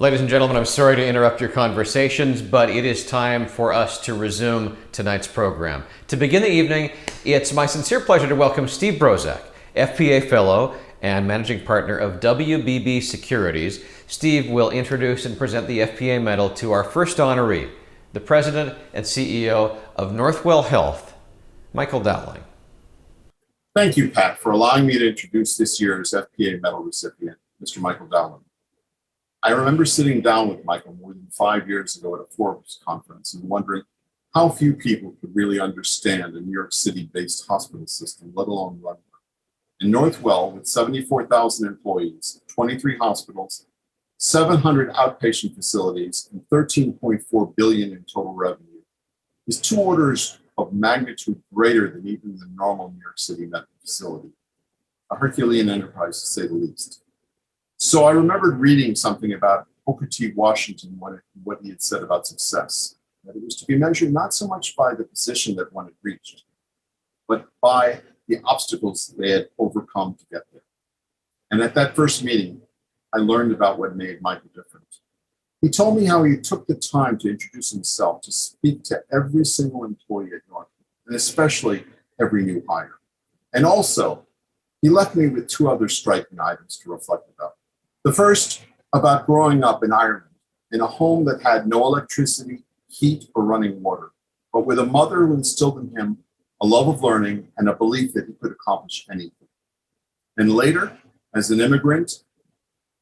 Ladies and gentlemen, I'm sorry to interrupt your conversations, but it is time for us to resume tonight's program. To begin the evening, it's my sincere pleasure to welcome Steve Brozak, FPA Fellow and Managing Partner of WBB Securities. Steve will introduce and present the FPA medal to our first honoree, the President and CEO of Northwell Health, Michael Dowling. Thank you, Pat, for allowing me to introduce this year's FPA medal recipient, Mr. Michael Dowling. I remember sitting down with Michael more than 5 years ago at a Forbes conference and wondering how few people could really understand a New York City-based hospital system, let alone run one. In Northwell, with 74,000 employees, 23 hospitals, 700 outpatient facilities, and $13.4 billion in total revenue, is 2 orders of magnitude greater than even the normal New York City medical facility. A Herculean enterprise, to say the least. So I remembered reading something about Booker T. Washington, what he had said about success, that it was to be measured not so much by the position that one had reached, but by the obstacles they had overcome to get there. And at that first meeting, I learned about what made Michael different. He told me how he took the time to introduce himself, to speak to every single employee at Northwell, and especially every new hire. And also, he left me with 2 other striking items to reflect about. The first, about growing up in Ireland, in a home that had no electricity, heat, or running water, but with a mother who instilled in him a love of learning and a belief that he could accomplish anything. And later, as an immigrant,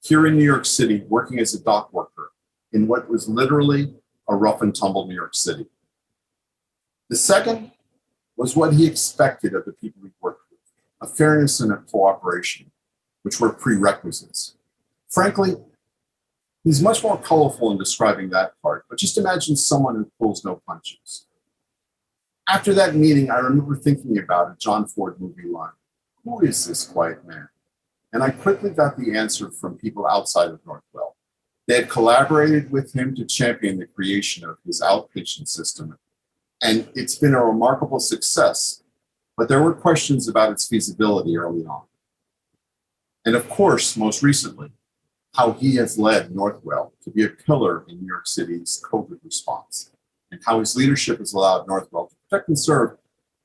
here in New York City, working as a dock worker in what was literally a rough and tumble New York City. The second was what he expected of the people he worked with, a fairness and a cooperation, which were prerequisites. Frankly, he's much more colorful in describing that part, but just imagine someone who pulls no punches. After that meeting, I remember thinking about a John Ford movie line, "Who is this quiet man?" And I quickly got the answer from people outside of Northwell. They had collaborated with him to champion the creation of his outpatient system, and it's been a remarkable success, but there were questions about its feasibility early on. And of course, most recently, how he has led Northwell to be a pillar in New York City's COVID response, and how his leadership has allowed Northwell to protect and serve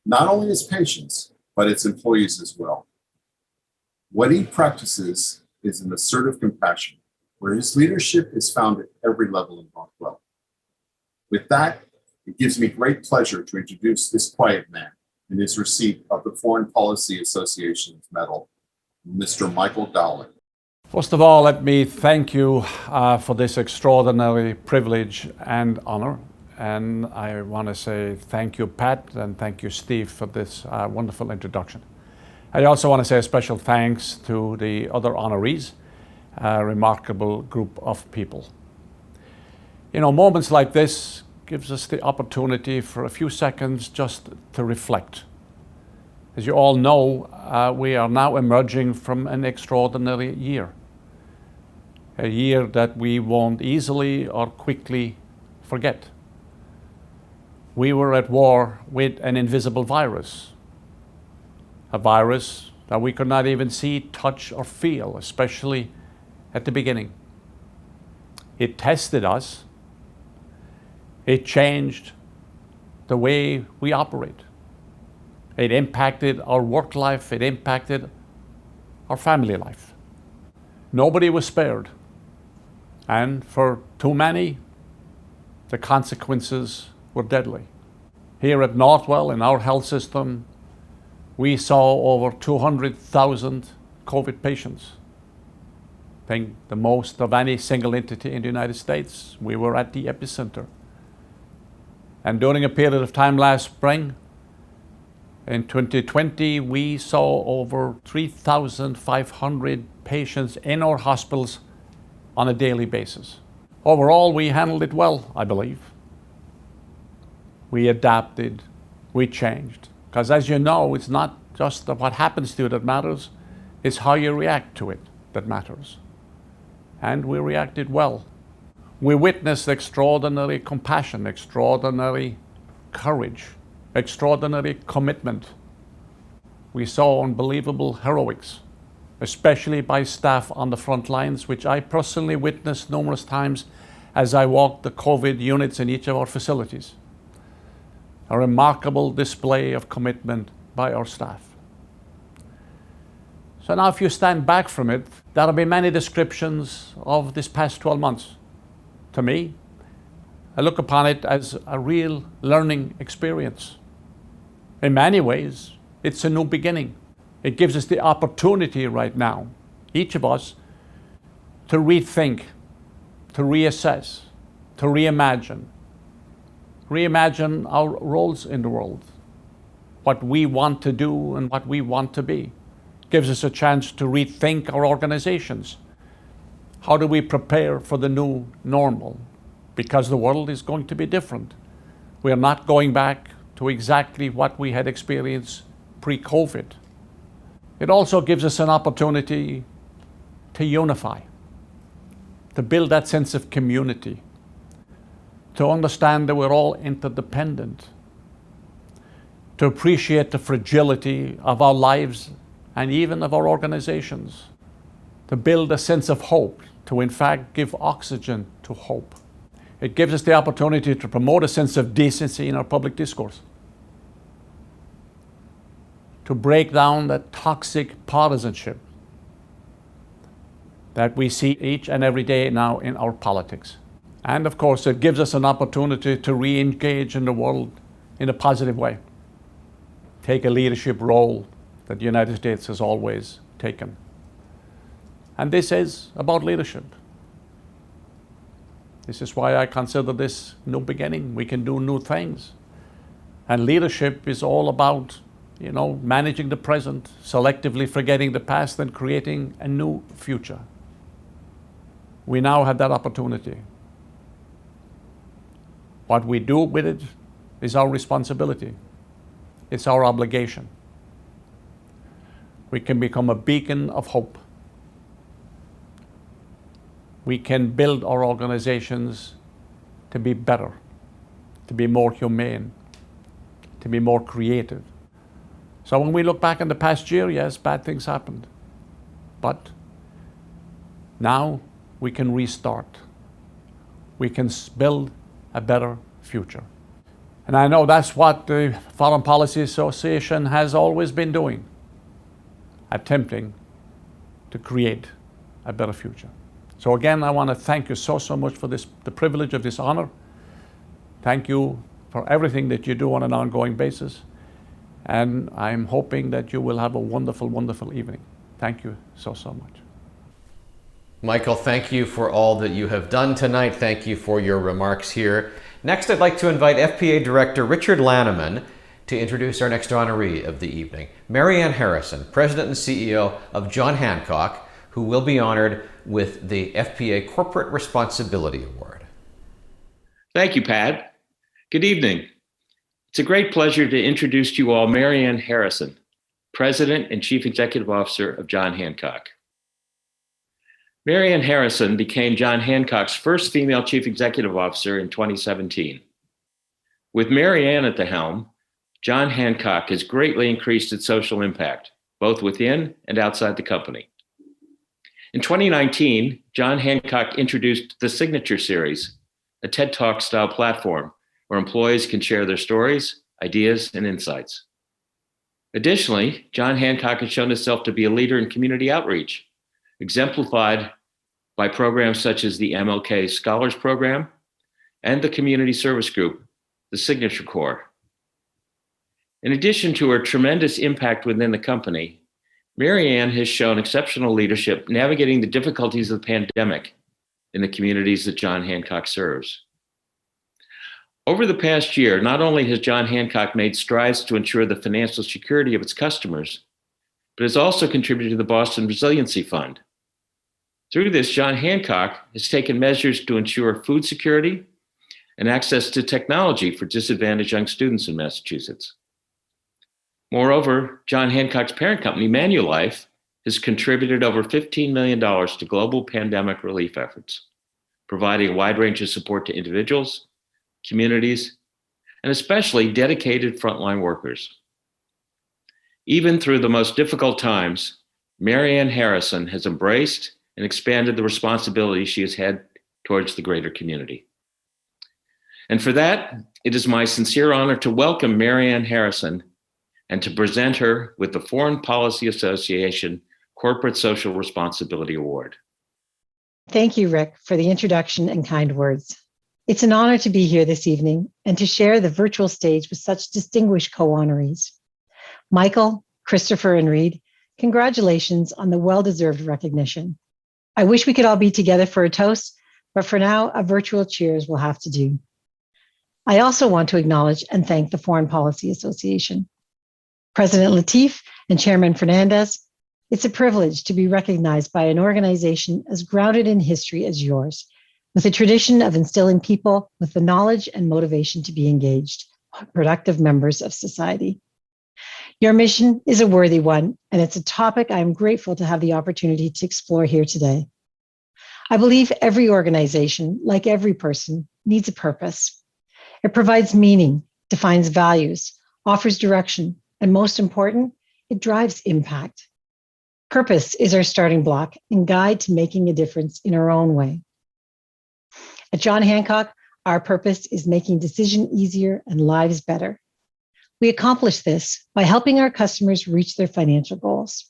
not only its patients, but its employees as well. What he practices is an assertive compassion, where his leadership is found at every level in Northwell. With that, it gives me great pleasure to introduce this quiet man in his receipt of the Foreign Policy Association's medal, Mr. Michael Dowling. First of all, let me thank you for this extraordinary privilege and honor. And I want to say thank you, Pat, and thank you, Steve, for this wonderful introduction. I also want to say a special thanks to the other honorees, a remarkable group of people. You know, moments like this gives us the opportunity for a few seconds just to reflect. As you all know, we are now emerging from an extraordinary year. A year that we won't easily or quickly forget. We were at war with an invisible virus. A virus that we could not even see, touch, or feel, especially at the beginning. It tested us. It changed the way we operate. It impacted our work life. It impacted our family life. Nobody was spared. And for too many, the consequences were deadly. Here at Northwell, in our health system, we saw over 200,000 COVID patients. I think the most of any single entity in the United States. We were at the epicenter. And during a period of time last spring, in 2020, we saw over 3,500 patients in our hospitals on a daily basis. Overall, we handled it well, I believe. We adapted, we changed. Because as you know, it's not just what happens to you that matters, it's how you react to it that matters. And we reacted well. We witnessed extraordinary compassion, extraordinary courage, extraordinary commitment. We saw unbelievable heroics, especially by staff on the front lines, which I personally witnessed numerous times as I walked the COVID units in each of our facilities. A remarkable display of commitment by our staff. So now if you stand back from it, there have been many descriptions of this past 12 months. To me, I look upon it as a real learning experience. In many ways, it's a new beginning. It gives us the opportunity right now, each of us, to rethink, to reassess, to reimagine our roles in the world, what we want to do and what we want to be. Gives us a chance to rethink our organizations. How do we prepare for the new normal? Because the world is going to be different. We are not going back to exactly what we had experienced pre-COVID. It also gives us an opportunity to unify, to build that sense of community, to understand that we're all interdependent, to appreciate the fragility of our lives and even of our organizations, to build a sense of hope, to in fact give oxygen to hope. It gives us the opportunity to promote a sense of decency in our public discourse, to break down that toxic partisanship that we see each and every day now in our politics. And of course, it gives us an opportunity to re-engage in the world in a positive way, take a leadership role that the United States has always taken. And this is about leadership. This is why I consider this new beginning. We can do new things. And leadership is all about, managing the present, selectively forgetting the past, and creating a new future. We now have that opportunity. What we do with it is our responsibility. It's our obligation. We can become a beacon of hope. We can build our organizations to be better, to be more humane, to be more creative. So when we look back in the past year, yes, bad things happened. But now we can restart. We can build a better future. And I know that's what the Foreign Policy Association has always been doing, attempting to create a better future. So again, I want to thank you so much for the privilege of this honor. Thank you for everything that you do on an ongoing basis. And I'm hoping that you will have a wonderful, wonderful evening. Thank you so much. Michael, thank you for all that you have done tonight. Thank you for your remarks here. Next, I'd like to invite FPA Director Richard Lannamann to introduce our next honoree of the evening, Marianne Harrison, President and CEO of John Hancock, who will be honored with the FPA Corporate Responsibility Award. Thank you, Pat. Good evening. It's a great pleasure to introduce to you all Marianne Harrison, President and Chief Executive Officer of John Hancock. Marianne Harrison became John Hancock's first female Chief Executive Officer in 2017. With Marianne at the helm, John Hancock has greatly increased its social impact, both within and outside the company. In 2019, John Hancock introduced the Signature Series, a TED Talk style platform where employees can share their stories, ideas, and insights. Additionally, John Hancock has shown itself to be a leader in community outreach, exemplified by programs such as the MLK Scholars Program and the community service group, the Signature Corps. In addition to her tremendous impact within the company, Marianne has shown exceptional leadership navigating the difficulties of the pandemic in the communities that John Hancock serves. Over the past year, not only has John Hancock made strides to ensure the financial security of its customers, but has also contributed to the Boston Resiliency Fund. Through this, John Hancock has taken measures to ensure food security and access to technology for disadvantaged young students in Massachusetts. Moreover, John Hancock's parent company, Manulife, has contributed over $15 million to global pandemic relief efforts, providing a wide range of support to individuals, communities, and especially dedicated frontline workers. Even through the most difficult times, Marianne Harrison has embraced and expanded the responsibilities she has had towards the greater community. And for that, it is my sincere honor to welcome Marianne Harrison and to present her with the Foreign Policy Association Corporate Social Responsibility Award. Thank you, Rick, for the introduction and kind words. It's an honor to be here this evening and to share the virtual stage with such distinguished co-honorees. Michael, Christopher, and Reed, congratulations on the well-deserved recognition. I wish we could all be together for a toast, but for now, a virtual cheers will have to do. I also want to acknowledge and thank the Foreign Policy Association. President Latif and Chairman Fernandez, it's a privilege to be recognized by an organization as grounded in history as yours, with a tradition of instilling people with the knowledge and motivation to be engaged, productive members of society. Your mission is a worthy one, and it's a topic I am grateful to have the opportunity to explore here today. I believe every organization, like every person, needs a purpose. It provides meaning, defines values, offers direction, and most important, it drives impact. Purpose is our starting block and guide to making a difference in our own way. At John Hancock, our purpose is making decision easier and lives better. We accomplish this by helping our customers reach their financial goals,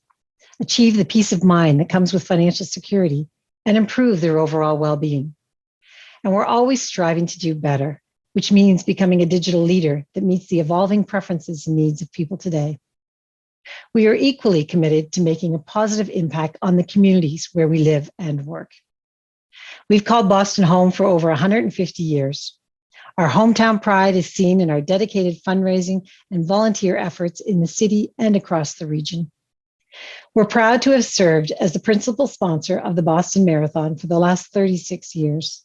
achieve the peace of mind that comes with financial security, and improve their overall well-being. And we're always striving to do better, which means becoming a digital leader that meets the evolving preferences and needs of people today. We are equally committed to making a positive impact on the communities where we live and work. We've called Boston home for over 150 years. Our hometown pride is seen in our dedicated fundraising and volunteer efforts in the city and across the region. We're proud to have served as the principal sponsor of the Boston Marathon for the last 36 years.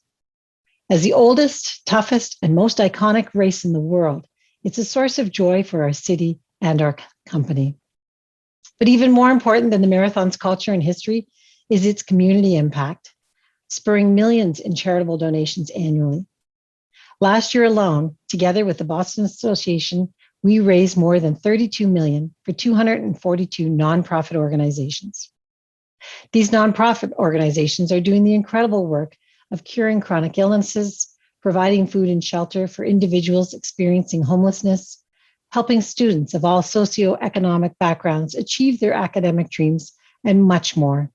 As the oldest, toughest, and most iconic race in the world, it's a source of joy for our city and our company. But even more important than the marathon's culture and history is its community impact, spurring millions in charitable donations annually. Last year alone, together with the Boston Association, we raised more than $32 million for 242 nonprofit organizations. These nonprofit organizations are doing the incredible work of curing chronic illnesses, providing food and shelter for individuals experiencing homelessness, helping students of all socioeconomic backgrounds achieve their academic dreams, and much more.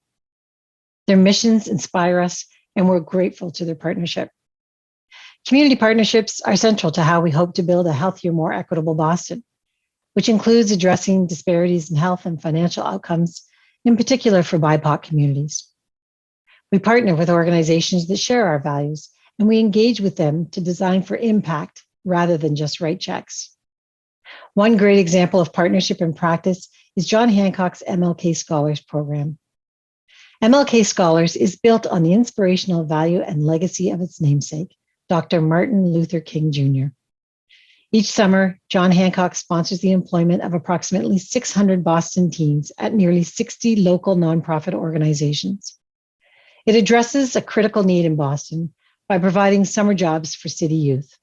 Their missions inspire us, and we're grateful to their partnership. Community partnerships are central to how we hope to build a healthier, more equitable Boston, which includes addressing disparities in health and financial outcomes, in particular for BIPOC communities. We partner with organizations that share our values, and we engage with them to design for impact rather than just write checks. One great example of partnership in practice is John Hancock's MLK Scholars Program. MLK Scholars is built on the inspirational value and legacy of its namesake, Dr. Martin Luther King Jr. Each summer, John Hancock sponsors the employment of approximately 600 Boston teens at nearly 60 local nonprofit organizations. It addresses a critical need in Boston by providing summer jobs for city youth.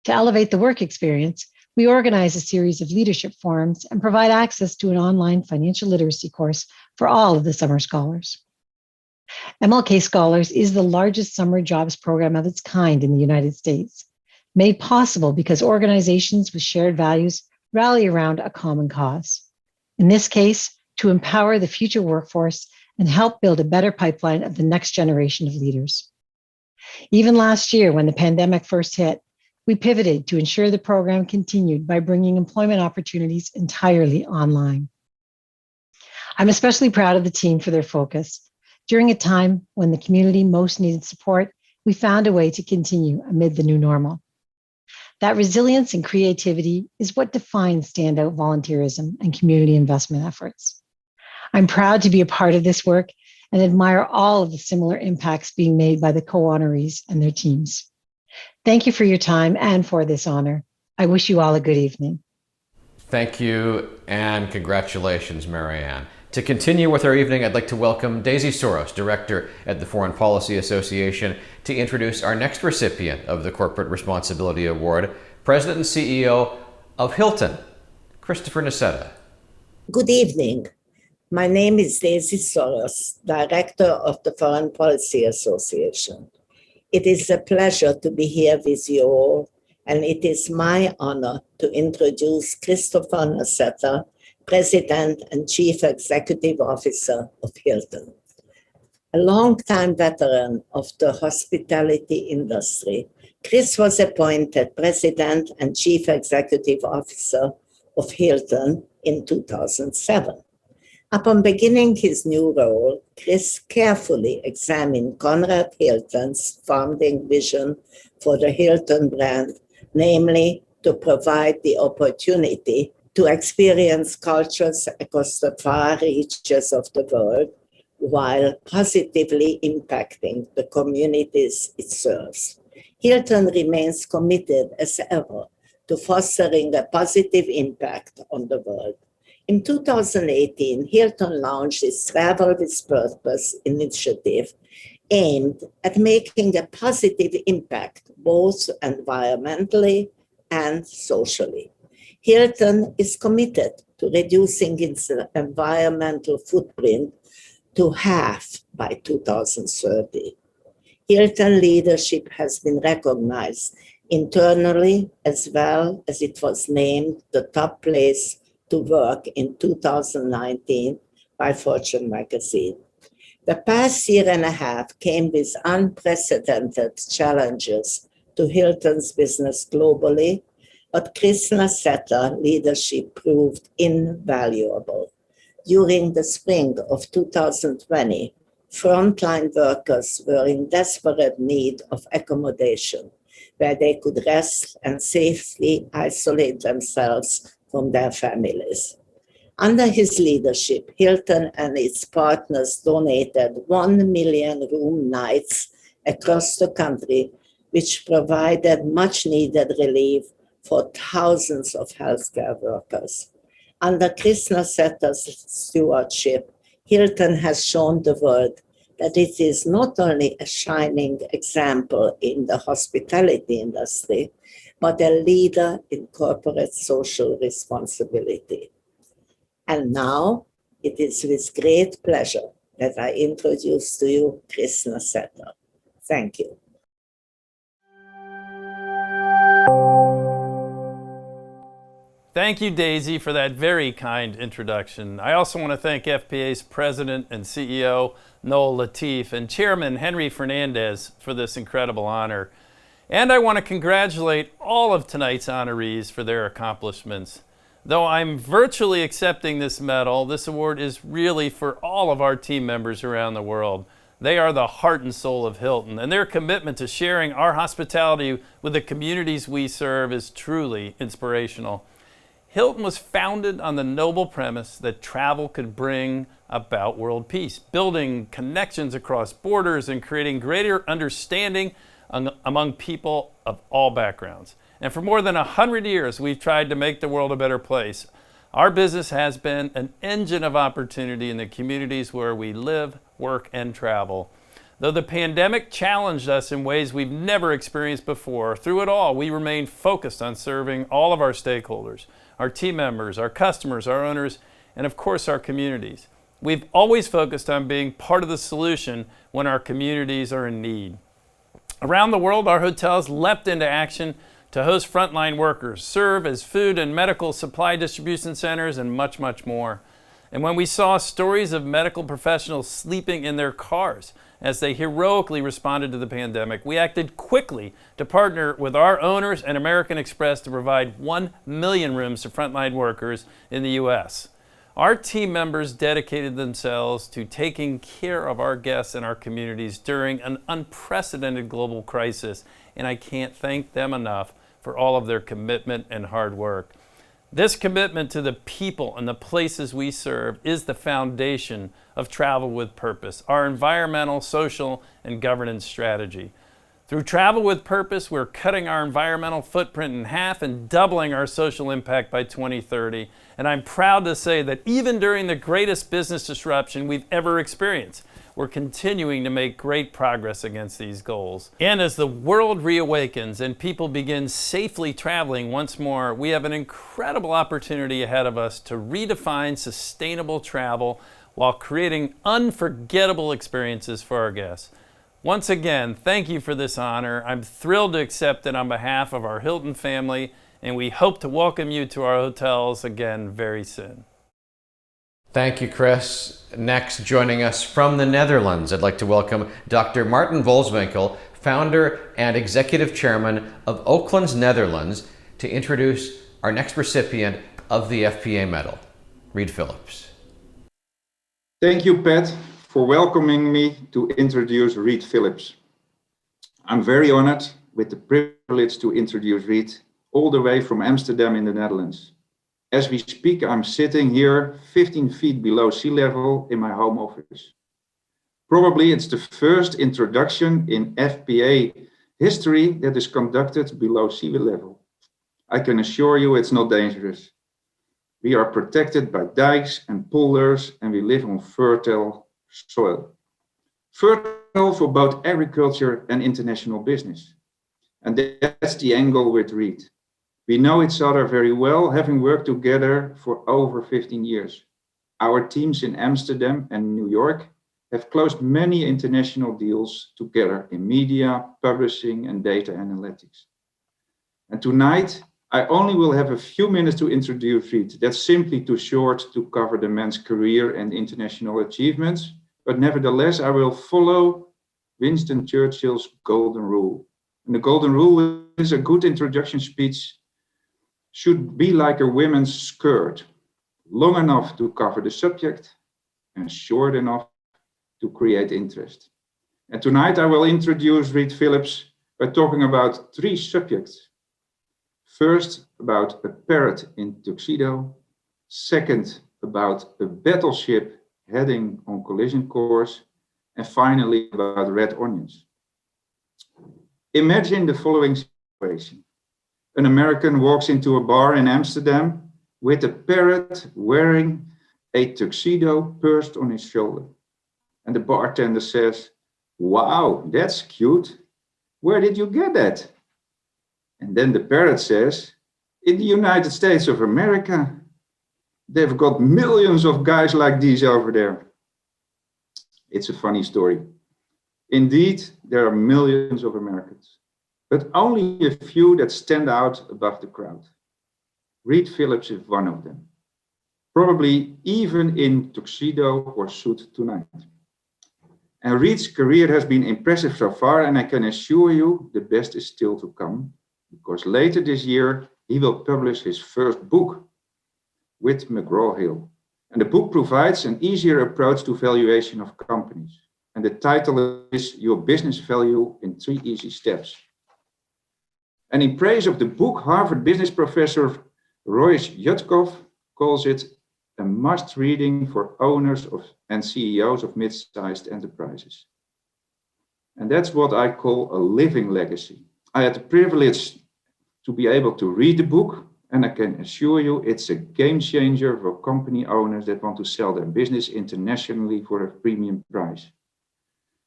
To elevate the work experience, we organize a series of leadership forums and provide access to an online financial literacy course for all of the summer scholars. MLK Scholars is the largest summer jobs program of its kind in the United States, made possible because organizations with shared values rally around a common cause. In this case, to empower the future workforce and help build a better pipeline of the next generation of leaders. Even last year, when the pandemic first hit, we pivoted to ensure the program continued by bringing employment opportunities entirely online. I'm especially proud of the team for their focus. During a time when the community most needed support, we found a way to continue amid the new normal. That resilience and creativity is what defines standout volunteerism and community investment efforts. I'm proud to be a part of this work and admire all of the similar impacts being made by the co-honorees and their teams. Thank you for your time and for this honor. I wish you all a good evening. Thank you and congratulations, Marianne. To continue with our evening, I'd like to welcome Daisy Soros, Director at the Foreign Policy Association, to introduce our next recipient of the Corporate Responsibility Award, President and CEO of Hilton, Christopher Nassetta. Good evening. My name is Daisy Soros, Director of the Foreign Policy Association. It is a pleasure to be here with you all, and it is my honor to introduce Christopher Nassetta, President and Chief Executive Officer of Hilton. A longtime veteran of the hospitality industry, Chris was appointed President and Chief Executive Officer of Hilton in 2007. Upon beginning his new role, Chris carefully examined Conrad Hilton's founding vision for the Hilton brand, namely to provide the opportunity to experience cultures across the far reaches of the world while positively impacting the communities it serves. Hilton remains committed as ever to fostering a positive impact on the world. In 2018, Hilton launched its Travel with Purpose initiative aimed at making a positive impact both environmentally and socially. Hilton is committed to reducing its environmental footprint to half by 2030. Hilton leadership has been recognized internally as well as it was named the top place to work in 2019 by Fortune magazine. The past year and a half came with unprecedented challenges to Hilton's business globally, but Chris Nassetta leadership proved invaluable. During the spring of 2020, frontline workers were in desperate need of accommodation where they could rest and safely isolate themselves from their families. Under his leadership, Hilton and its partners donated 1 million room nights across the country, which provided much needed relief for thousands of healthcare workers. Under Chris Nassetta's stewardship, Hilton has shown the world that it is not only a shining example in the hospitality industry, but a leader in corporate social responsibility. And now, it is with great pleasure that I introduce to you Chris Nassetta. Thank you. Thank you, Daisy, for that very kind introduction. I also want to thank FPA's President and CEO, Noel Latif, and Chairman Henry Fernandez for this incredible honor. And I want to congratulate all of tonight's honorees for their accomplishments. Though I'm virtually accepting this medal, this award is really for all of our team members around the world. They are the heart and soul of Hilton, and their commitment to sharing our hospitality with the communities we serve is truly inspirational. Hilton was founded on the noble premise that travel could bring about world peace, building connections across borders and creating greater understanding among people of all backgrounds. And for more than 100 years, we've tried to make the world a better place. Our business has been an engine of opportunity in the communities where we live, work, and travel. Though the pandemic challenged us in ways we've never experienced before, through it all, we remained focused on serving all of our stakeholders, our team members, our customers, our owners, and of course, our communities. We've always focused on being part of the solution when our communities are in need. Around the world, our hotels leapt into action to host frontline workers, serve as food and medical supply distribution centers, and much, much more. And when we saw stories of medical professionals sleeping in their cars as they heroically responded to the pandemic, we acted quickly to partner with our owners and American Express to provide 1 million rooms to frontline workers in the U.S. Our team members dedicated themselves to taking care of our guests and our communities during an unprecedented global crisis, and I can't thank them enough for all of their commitment and hard work. This commitment to the people and the places we serve is the foundation of Travel with Purpose, our environmental, social, and governance strategy. Through Travel with Purpose, we're cutting our environmental footprint in half and doubling our social impact by 2030. And I'm proud to say that even during the greatest business disruption we've ever experienced, we're continuing to make great progress against these goals. And as the world reawakens and people begin safely traveling once more, we have an incredible opportunity ahead of us to redefine sustainable travel while creating unforgettable experiences for our guests. Once again, thank you for this honor. I'm thrilled to accept it on behalf of our Hilton family, and we hope to welcome you to our hotels again very soon. Thank you, Chris. Next, joining us from the Netherlands, I'd like to welcome Dr. Maarten Wolleswinkel, founder and executive chairman of Oaklins, Netherlands, to introduce our next recipient of the FPA medal, Reed Phillips. Thank you, Pat, for welcoming me to introduce Reed Phillips. I'm very honored with the privilege to introduce Reed all the way from Amsterdam in the Netherlands. As we speak, I'm sitting here 15 feet below sea level in my home office. Probably it's the first introduction in FPA history that is conducted below sea level. I can assure you it's not dangerous. We are protected by dikes and polders, and we live on fertile soil. Fertile for both agriculture and international business. And that's the angle with Reed. We know each other very well, having worked together for over 15 years. Our teams in Amsterdam and New York have closed many international deals together in media, publishing, and data analytics. And tonight, I only will have a few minutes to introduce Reed. That's simply too short to cover the man's career and international achievements, but nevertheless, I will follow Winston Churchill's golden rule. And the golden rule is a good introduction speech should be like a women's skirt, long enough to cover the subject and short enough to create interest. And tonight I will introduce Reed Phillips by talking about three subjects. First, about a parrot in tuxedo. Second, about a battleship heading on collision course. And finally, about red onions. Imagine the following situation. An American walks into a bar in Amsterdam with a parrot wearing a tuxedo perched on his shoulder. And the bartender says, "Wow, that's cute. Where did you get that?" And then the parrot says, "In the United States of America. They've got millions of guys like these over there." It's a funny story. Indeed, there are millions of Americans, but only a few that stand out above the crowd. Reed Phillips is one of them, probably even in tuxedo or suit tonight. And Reed's career has been impressive so far, and I can assure you the best is still to come, because later this year he will publish his first book with McGraw-Hill. And the book provides an easier approach to valuation of companies. And the title is Your Business Value in 3 Easy Steps. And in praise of the book, Harvard business professor Royce Yutkov calls it a must-reading for owners of and CEOs of mid-sized enterprises. And that's what I call a living legacy. I had the privilege to be able to read the book, and I can assure you it's a game changer for company owners that want to sell their business internationally for a premium price.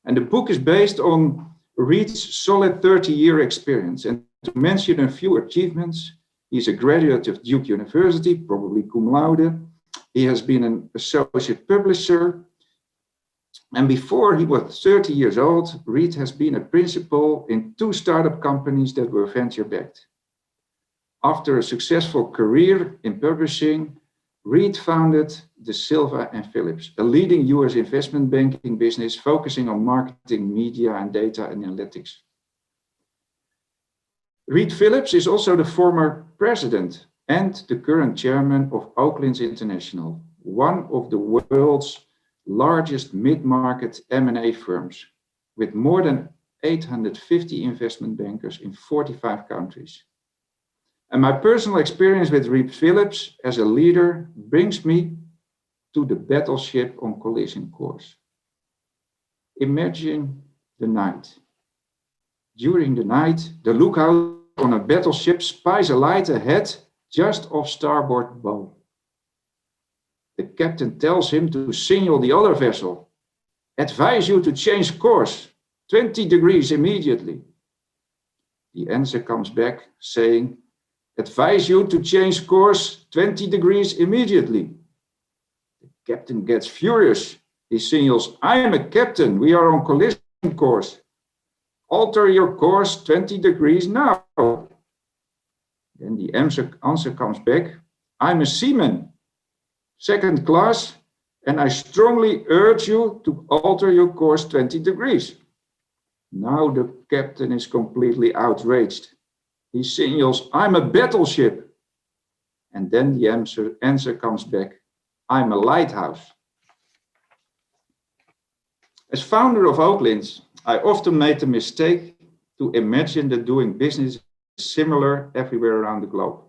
And the book is based on Reed's solid 30-year experience. And to mention a few achievements, he's a graduate of Duke University, probably cum laude. He has been an associate publisher. And before he was 30 years old, Reed has been a principal in 2 startup companies that were venture-backed. After a successful career in publishing, Reed founded De Silva and Phillips, a leading US investment banking business focusing on marketing, media, and data analytics. Reed Phillips is also the former president and the current chairman of Oaklins International, one of the world's largest mid-market M&A firms, with more than 850 investment bankers in 45 countries. And my personal experience with Reed Phillips as a leader brings me to the battleship on collision course. Imagine the night. During the night, the lookout on a battleship spies a light ahead just off starboard bow. The captain tells him to signal the other vessel, "Advise you to change course, 20 degrees immediately." The answer comes back saying, "Advise you to change course 20 degrees immediately." The Captain gets furious. He signals, "I am a captain. We are on collision course. Alter your course 20 degrees now." Then the answer comes back, "I'm a seaman, second class, and I strongly urge you to alter your course 20 degrees. Now the captain is completely outraged. He signals, "I'm a battleship." And then the answer comes back, "I'm a lighthouse." As founder of Oaklins, I often made the mistake to imagine that doing business is similar everywhere around the globe.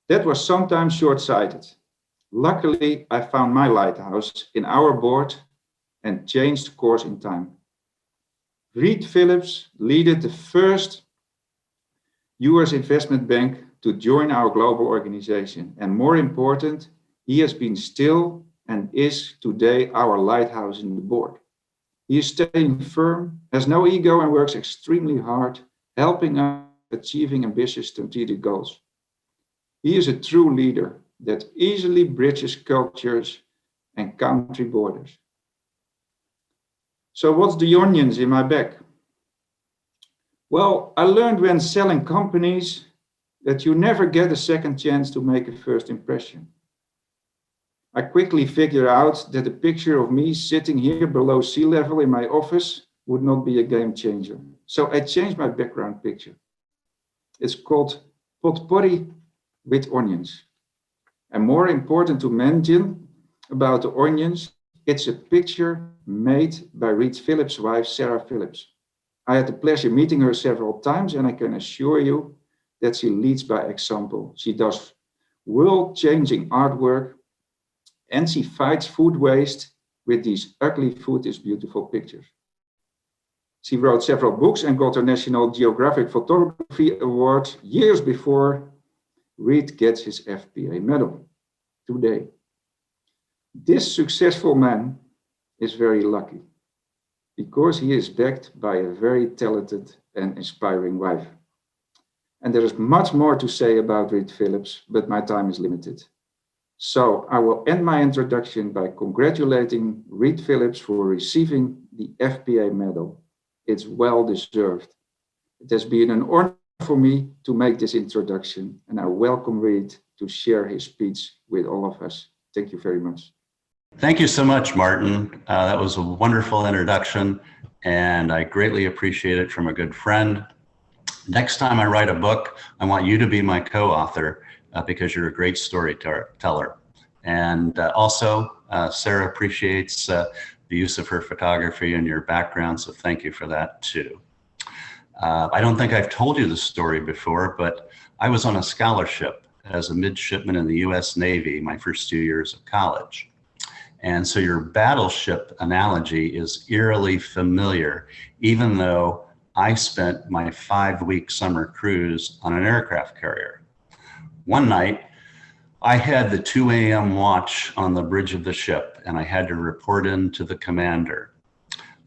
That was sometimes short-sighted. Luckily, I found my lighthouse in our board and changed course in time. Reed Phillips led the first US investment bank to join our global organization. And more important, he has been still and is today our lighthouse in the board. He is staying firm, has no ego, and works extremely hard, helping us achieving ambitious strategic goals. He is a true leader that easily bridges cultures and country borders. So what's the onions in my bag? Well, I learned when selling companies that you never get a second chance to make a first impression. I quickly figured out that a picture of me sitting here below sea level in my office would not be a game changer. So I changed my background picture. It's called Potpourri with Onions. And more important to mention about the onions, it's a picture made by Reed Phillips' wife, Sarah Phillips. I had the pleasure meeting her several times, and I can assure you that she leads by example. She does world-changing artwork, and she fights food waste with these ugly food is beautiful pictures. She wrote several books and got a National Geographic Photography Award years before Reed gets his FPA medal today. This successful man is very lucky because he is backed by a very talented and inspiring wife. And there is much more to say about Reed Phillips, but my time is limited. So I will end my introduction by congratulating Reed Phillips for receiving the FPA medal. It's well deserved. It has been an honor for me to make this introduction, and I welcome Reed to share his speech with all of us. Thank you very much. Thank you so much, Maarten. That was a wonderful introduction, and I greatly appreciate it from a good friend. Next time I write a book, I want you to be my co-author because you're a great storyteller. And also, Sarah appreciates the use of her photography and your background, so thank you for that too. I don't think I've told you this story before, but I was on a scholarship as a midshipman in the US Navy my first 2 years of college. And so your battleship analogy is eerily familiar, even though I spent my 5-week summer cruise on an aircraft carrier. One night, I had the 2 a.m. watch on the bridge of the ship, and I had to report in to the commander.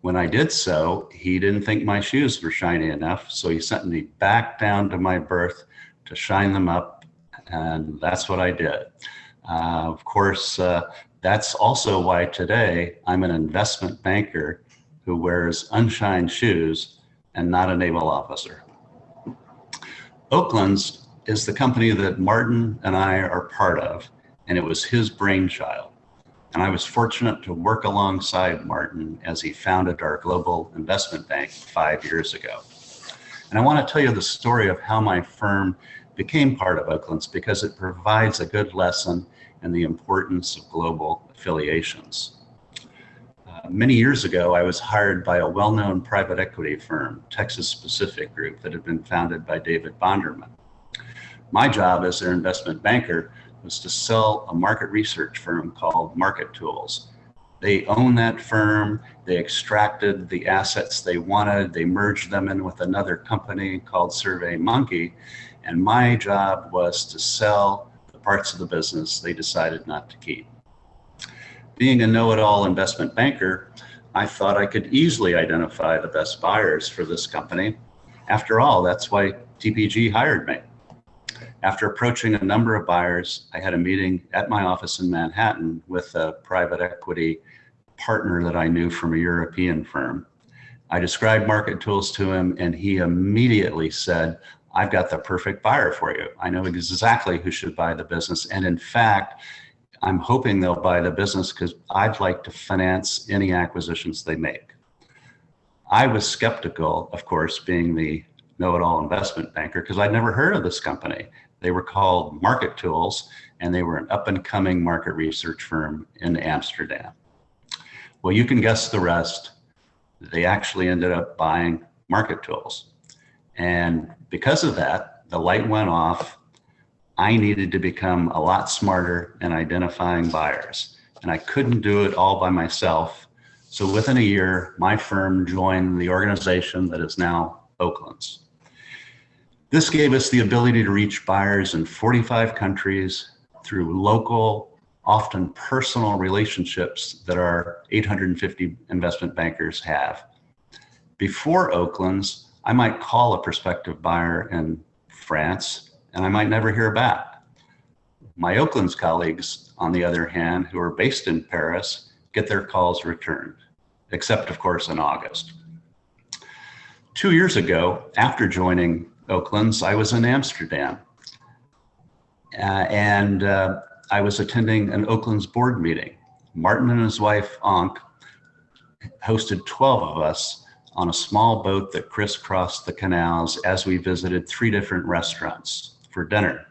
When I did so, he didn't think my shoes were shiny enough, so he sent me back down to my berth to shine them up, and that's what I did. Of course, that's also why today I'm an investment banker who wears unshined shoes and not a naval officer. Oaklins is the company that Maarten and I are part of, and it was his brainchild. And I was fortunate to work alongside Maarten as he founded our global investment bank 5 years ago. And I want to tell you the story of how my firm became part of Oaklins because it provides a good lesson in the importance of global affiliations. Many years ago, I was hired by a well-known private equity firm, Texas Pacific Group, that had been founded by David Bonderman. My job as their investment banker was to sell a market research firm called Market Tools. They own that firm, they extracted the assets they wanted, they merged them in with another company called SurveyMonkey, and my job was to sell the parts of the business they decided not to keep. Being a know-it-all investment banker, I thought I could easily identify the best buyers for this company. After all, that's why TPG hired me. After approaching a number of buyers, I had a meeting at my office in Manhattan with a private equity partner that I knew from a European firm. I described market tools to him, and he immediately said, "I've got the perfect buyer for you. I know exactly who should buy the business. And in fact, I'm hoping they'll buy the business because I'd like to finance any acquisitions they make." I was skeptical, of course, being the know-it-all investment banker, because I'd never heard of this company. They were called Market Tools, and they were an up-and-coming market research firm in Amsterdam. Well, you can guess the rest. They actually ended up buying Market Tools. And because of that, the light went off. I needed to become a lot smarter in identifying buyers, and I couldn't do it all by myself. So within a year, my firm joined the organization that is now Oaklins. This gave us the ability to reach buyers in 45 countries through local, often personal relationships that our 850 investment bankers have. Before Oaklins, I might call a prospective buyer in France, and I might never hear back. My Oaklins colleagues, on the other hand, who are based in Paris, get their calls returned, except of course in August. 2 years ago, after joining Oaklins, I was in Amsterdam, and I was attending an Oaklins board meeting. Maarten and his wife, Ank, hosted 12 of us on a small boat that crisscrossed the canals as we visited 3 different restaurants for dinner.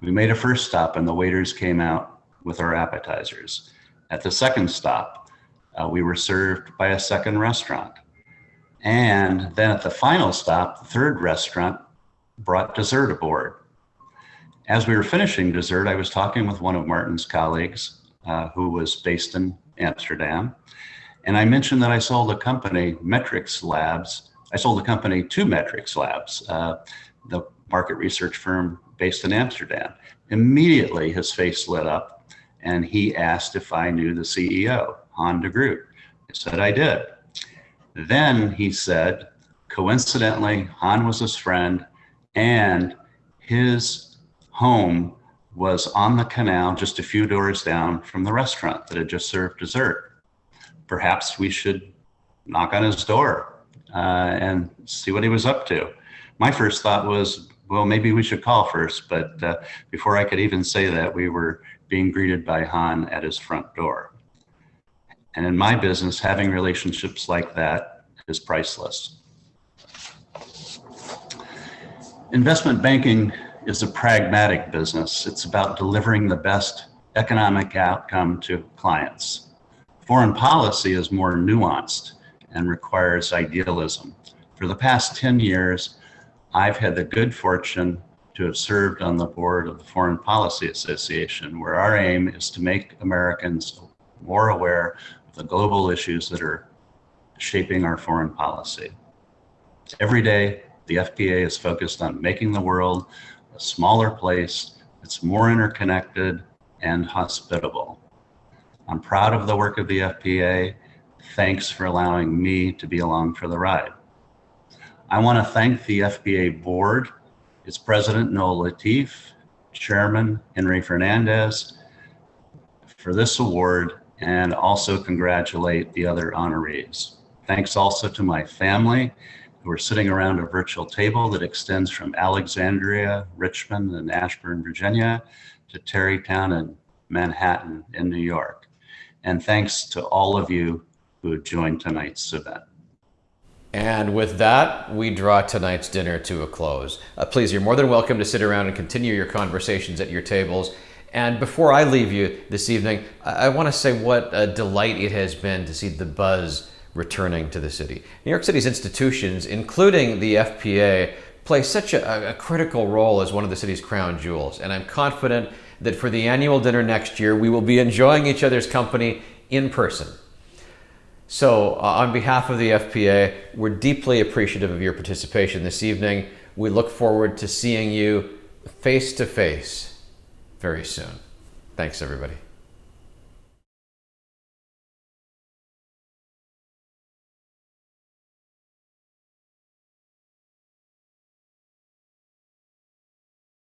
We made a first stop and the waiters came out with our appetizers. At the second stop, we were served by a second restaurant. And then at the final stop, the third restaurant brought dessert aboard. As we were finishing dessert, I was talking with one of Maarten's colleagues who was based in Amsterdam. And I mentioned that I sold a company, Metrics Labs. I sold a company to Metrics Labs, the market research firm based in Amsterdam. Immediately his face lit up and he asked if I knew the CEO, Han de Groot. I said I did. Then he said, coincidentally, Han was his friend and his home was on the canal just a few doors down from the restaurant that had just served dessert. Perhaps we should knock on his door and see what he was up to. My first thought was, well, maybe we should call first, but before I could even say that, we were being greeted by Han at his front door. And in my business, having relationships like that is priceless. Investment banking is a pragmatic business. It's about delivering the best economic outcome to clients. Foreign policy is more nuanced and requires idealism. For the past 10 years, I've had the good fortune to have served on the board of the Foreign Policy Association, where our aim is to make Americans more aware of the global issues that are shaping our foreign policy. Every day, the FPA is focused on making the world a smaller place that's more interconnected and hospitable. I'm proud of the work of the FPA. Thanks for allowing me to be along for the ride. I want to thank the FPA board, its president, Noel Latif, chairman, Henry Fernandez, for this award, and also congratulate the other honorees. Thanks also to my family, who are sitting around a virtual table that extends from Alexandria, Richmond, and Ashburn, Virginia, to Tarrytown and Manhattan in New York. And thanks to all of you who have joined tonight's event. And with that, we draw tonight's dinner to a close. Please, you're more than welcome to sit around and continue your conversations at your tables. And before I leave you this evening, I want to say what a delight it has been to see the buzz returning to the city. New York City's institutions, including the FPA, play such a critical role as one of the city's crown jewels. And I'm confident that for the annual dinner next year, we will be enjoying each other's company in person. So on behalf of the FPA, we're deeply appreciative of your participation this evening. We look forward to seeing you face to face very soon. Thanks, everybody.